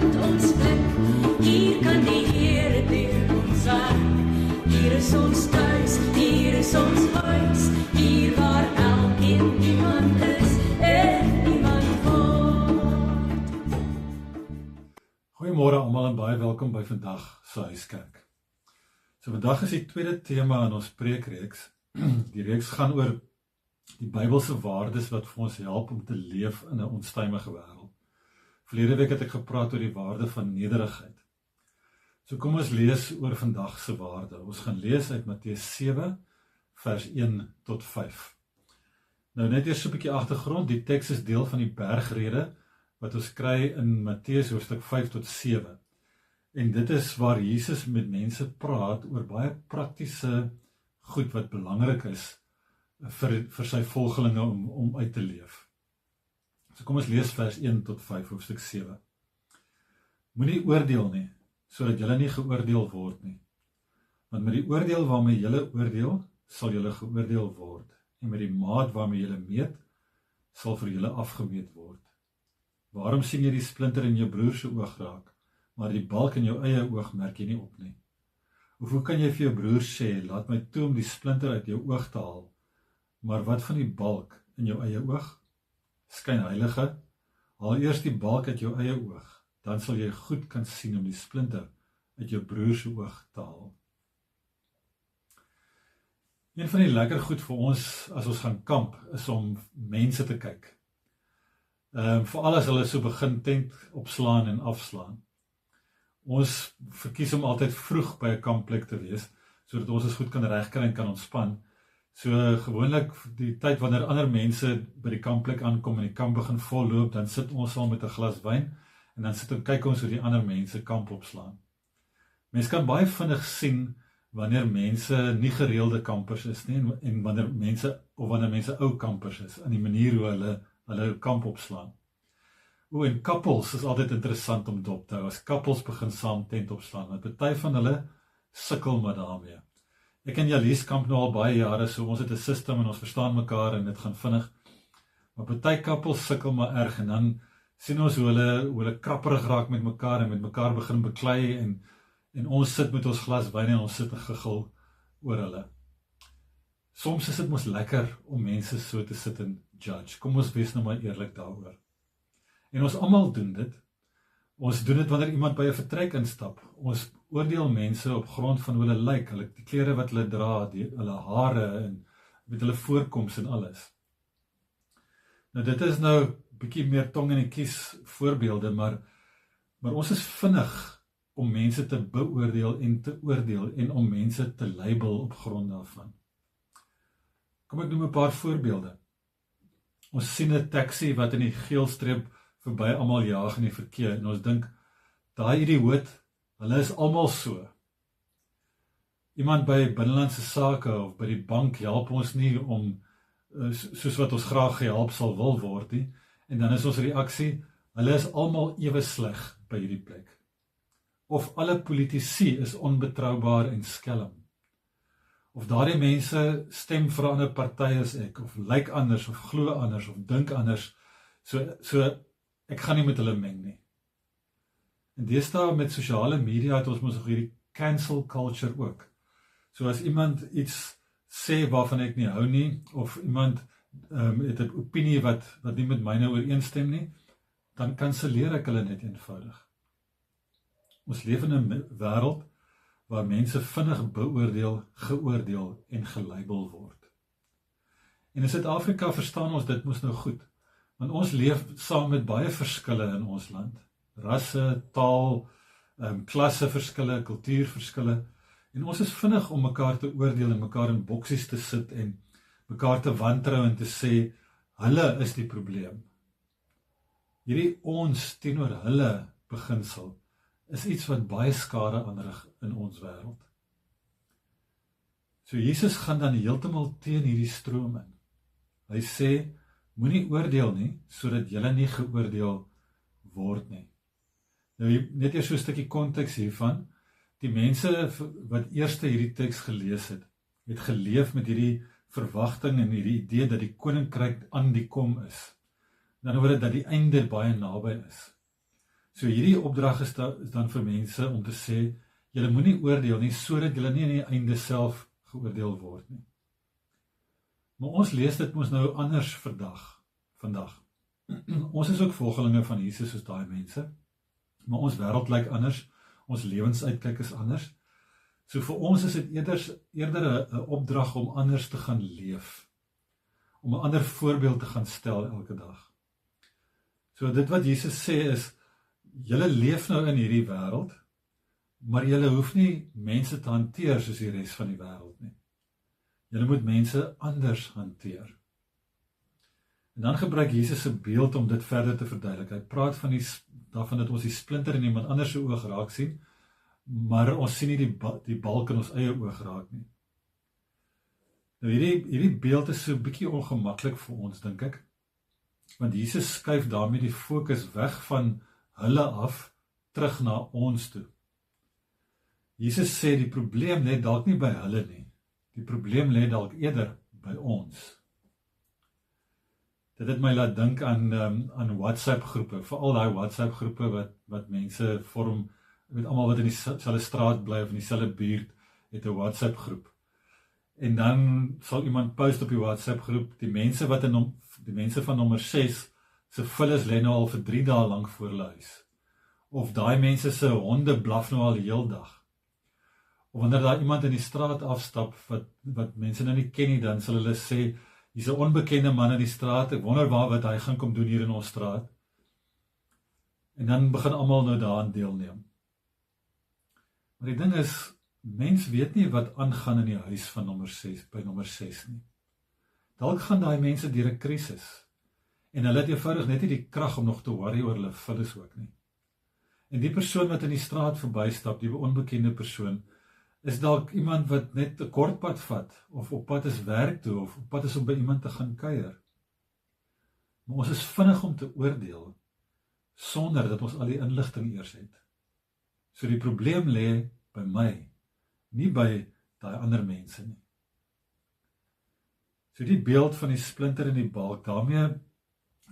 uit ons blik. Hier kan die Here deur ons werk. Hier is ons tuis, hier is ons huis. Hier waar elkeen iemand is en iemand word. Goeiemôre almal en baie welkom by vandag se Huiskerk. So vandag is die tweede tema in ons preekreeks. Die reeks gaan oor die Bybelse waardes wat vir ons help om te leef in 'n onstuimige wêreld. Verlede week het ek gepraat oor die waarde van nederigheid. So kom ons lees oor vandag se waarde. Ons gaan lees uit Matteus 7 vers 1 tot 5. Nou net eers 'n bietjie agtergrond. Die teks is deel van die bergrede wat ons kry in Matteus hoofstuk 5 tot 7. En dit is waar Jesus met mense praat oor baie praktiese goed wat belangrik is vir sy volgelinge om uit te leef. So kom ons lees vers 1 tot 5 hoofstuk 7. Moenie oordeel nie, sodat julle nie geoordeel word nie. Want met die oordeel waarmee julle oordeel, sal julle geoordeel word. En met die maat waarmee julle meet, sal vir julle afgemeet word. Waarom sien jy die splinter in jou broer se oog raak, maar die balk in jou eie oog merk jy nie op nie? Of hoe kan jy vir jou broer sê, laat my toe om die splinter uit jou oog te haal, maar wat van die balk in jou eie oog? Skynheilige, haal eers die balk uit jou eie oog, dan sal jy goed kan sien om die splinter uit jou broer se oog te haal. Een van die lekker goed vir ons as ons gaan kamp is om mense te kyk. Veral as hulle so begin tent opslaan en afslaan. Ons verkies om altyd vroeg by 'n kampplek te wees, sodat ons ons goed kan regkry en kan ontspan. So gewoonlik die tyd wanneer ander mense by die kampplek aankom en die kamp begin volloop, dan sit ons al met 'n glas wyn en dan sit en kyk ons hoe die ander mense kamp opslaan. Mense kan baie vinnig sien wanneer mense nie gereelde kampers is nie en wanneer mense ou kampers is, in die manier hoe hulle kamp opslaan. En couples is altyd interessant om dop te hou, as couples begin saam tent opslaan, want party van hulle sukkel met daarmee. Ek en Jalies kamp nou al baie jare, so ons het 'n system en ons verstaan mekaar en dit gaan vinnig. Maar party couples sukkel maar erg en dan sien ons hoe hulle krapperig raak met mekaar en met mekaar begin beklei en ons sit met ons glas wyn en ons sit en giggel oor hulle. Soms is dit mos lekker om mense so te sit en judge. Kom ons wees nou maar eerlik daaroor. En ons almal doen dit. Ons doen dit wanneer iemand by 'n vertrek instap. Ons oordeel mense op grond van hoe hulle lyk, die klere wat hulle dra, hulle hare en met hulle voorkoms en alles. Nou dit is nou bietjie meer tong in die kies voorbeelde, maar ons is vinnig om mense te beoordeel en te oordeel en om mense te label op grond daarvan. Kom ek noem 'n paar voorbeelde. Ons sien 'n taxi wat in die geelstreep verby almal jaag in die verkeer en ons dink, daai idioot, hulle is almal so. Iemand by binnelandse sake of by die bank help ons nie om soos wat ons graag gehelp sal wil word nie, en dan is ons reaksie, hulle is almal ewe sleg by hierdie plek. Of alle politici is onbetroubaar en skelm. Of daardie mense stem vir 'n ander party as ek, of lyk anders, of glo anders, of dink anders, so ek gaan nie met hulle meng nie. En deesdae met sosiale media het ons mos nog hierdie cancel culture ook. So as iemand iets sê waarvan ek nie hou nie, of iemand het 'n opinie wat nie met myne ooreenstem nie, dan kanselleer ek hulle net eenvoudig. Ons leef in 'n wêreld waar mense vinnig beoordeel, geoordeel en gelabel word. En in Suid-Afrika verstaan ons dit mos nou goed, want ons leef saam met baie verskille in ons land. Rasse, taal, klasseverskille, kultuurverskille, en ons is vinnig om mekaar te oordeel en mekaar in boksies te sit en mekaar te wantrou en te sê, hulle is die probleem. Hierdie ons teenoor hulle beginsel is iets wat baie skade aanrig in ons wêreld. So Jesus gaan dan heeltemal teen hierdie stroom in. Hy sê, moenie oordeel nie, sodat julle nie geoordeel word nie. Nou net eers so 'n stukkie konteks hiervan. Die mense wat eers hierdie teks gelees het geleef met hierdie verwagting en hierdie idee dat die koninkryk aan die kom is. In ander woorde dat die einde baie naby is. So hierdie opdrag is dan vir mense om te sê, julle moenie oordeel nie, sodat julle nie aan die einde self geoordeel word nie. Maar ons lees dit mos nou anders vandag. Ons is ook volgelinge van Jesus soos daai mense, maar ons wêreld lyk anders, ons lewensuitkyk is anders. So vir ons is dit eerder 'n opdrag om anders te gaan leef, om 'n ander voorbeeld te gaan stel elke dag. So dit wat Jesus sê is, julle leef nou in hierdie wêreld, maar julle hoef nie mense te hanteer soos die res van die wêreld nie. Julle moet mense anders hanteer. En dan gebruik Jesus 'n beeld om dit verder te verduidelik. Hy praat daarvan dat ons die splinter in iemand anders se oog raak sien, maar ons sien nie die balk in ons eie oog raak nie. Nou hierdie beeld is so 'n bietjie ongemaklik vir ons, dink ek, want Jesus skuif daarmee die fokus weg van hulle af, terug na ons toe. Jesus sê die probleem lê dalk nie by hulle nie. Die probleem lê dalk eerder by ons. Dit het my laat dink aan WhatsApp-groepe, veral daai WhatsApp-groepe wat mense vorm, almal wat in dieselfde straat bly of in dieselfde buurt het 'n WhatsApp-groep. En dan sal iemand post op die WhatsApp-groep, die mense van nommer 6 se vullis lê nou al vir 3 dae lank voor hulle huis. Of daai mense se honde blaf nou al die heel dag. Of wanneer daar iemand in die straat afstap wat mense nou nie ken nie, dan sal hulle sê, hier's 'n onbekende man in die straat, ek wonder wat hy gaan kom doen hier in ons straat. En dan begin almal nou daaraan deelneem. Maar die ding is, mens weet nie wat aangaan in die huis van by nommer 6 nie. Dalk gaan daai mense deur 'n krisis. En hulle het eenvoudig net nie die krag om nog te worry oor hulle vullis ook nie. En die persoon wat in die straat verbystap, die onbekende persoon, is dalk iemand wat net 'n kort pad vat, of op pad is werk toe, of op pad is om by iemand te gaan kuier. Maar ons is vinnig om te oordeel, sonder dat ons al die inligting eers het. So die probleem lê by my, nie by daai ander mense nie. So die beeld van die splinter in die balk, daarmee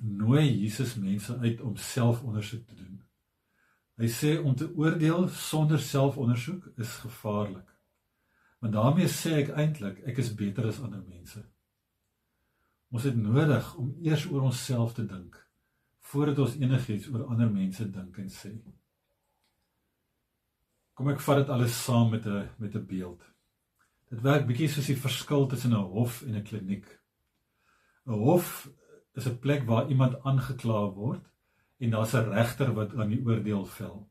nooi Jesus mense uit om selfondersoek te doen. Hy sê om te oordeel sonder selfondersoek is gevaarlik. Want daarmee sê ek eintlik, ek is beter as ander mense. Ons het nodig om eers oor onsself te dink, voordat ons enigiets oor ander mense dink en sê. Kom ek vat dit alles saam met 'n beeld. Dit werk bietjie soos die verskil tussen 'n hof en 'n kliniek. 'n Hof is 'n plek waar iemand aangekla word, en daar's 'n regter wat aan die oordeel vel.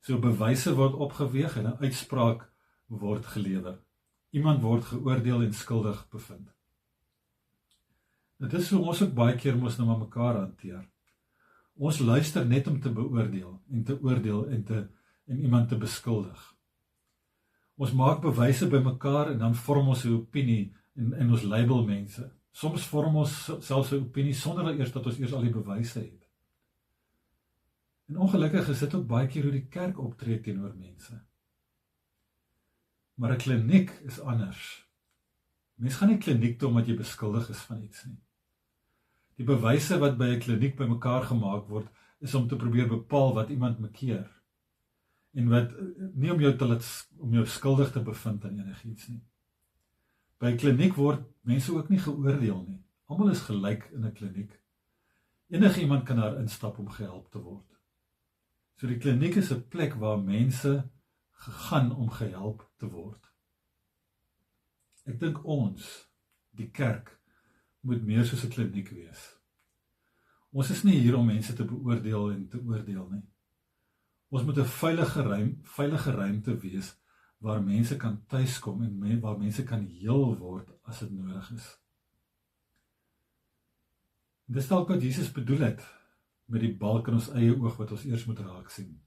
So bewyse word opgeweeg en 'n uitspraak word gelewer. Iemand word geoordeel en skuldig bevind. Dit is hoe ons ook baie keer mos nou mekaar hanteer. Ons luister net om te beoordeel en te oordeel en iemand te beskuldig. Ons maak bewyse by mekaar en dan vorm ons 'n opinie en ons label mense. Soms vorm ons selfs 'n opinie sonder dat ons eers al die bewyse het. En ongelukkig is dit ook baie keer hoe die kerk optree teenoor mense. Maar 'n kliniek is anders. Mens gaan nie kliniek toe omdat jy beskuldig is van iets nie. Die bewyse wat by 'n kliniek bymekaar gemaak word, is om te probeer bepaal wat iemand makeer. En wat nie om jou skuldig te bevind aan enigiets nie. By 'n kliniek word mense ook nie geoordeel nie. Almal is gelyk in 'n kliniek. Enige iemand kan daar instap om gehelp te word. So die kliniek is 'n plek waar mense gegaan om gehelp te word. Ek dink ons, die kerk, moet meer soos 'n kliniek wees. Ons is nie hier om mense te beoordeel en te oordeel nie. Ons moet 'n veilige ruimte wees waar mense kan tuiskom en waar mense kan heel word as dit nodig is. Dis dalk wat Jesus bedoel het met die balk in ons eie oog wat ons eers moet raak sien.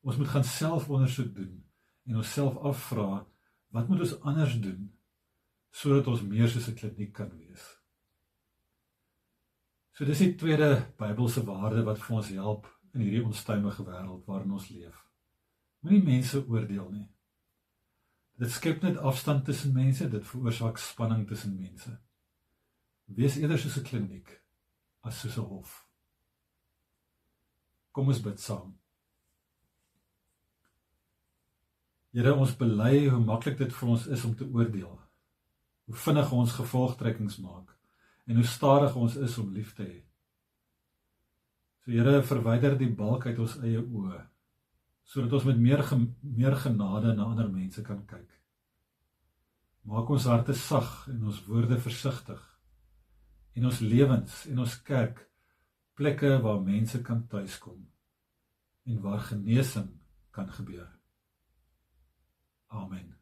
Ons moet gaan selfondersoek doen en onsself afvra, wat moet ons anders doen sodat ons meer soos 'n kliniek kan wees. So dis die tweede Bybelse waarde wat vir ons help in hierdie onstuimige wêreld waarin ons leef. Moenie mense oordeel nie. Dit skep net afstand tussen mense, dit veroorsaak spanning tussen mense. Wees eerder soos 'n kliniek as soos 'n hof. Kom ons bid saam. Here, ons bely hoe maklik dit vir ons is om te oordeel, hoe vinnig ons gevolgtrekkings maak, en hoe stadig ons is om lief te hê. So Here, verwyder die balk uit ons eie oë, sodat ons met meer genade na ander mense kan kyk. Maak ons harte sag en ons woorde versigtig, en ons lewens en ons kerk plekke waar mense kan tuiskom, en waar genesing kan gebeur. Amen.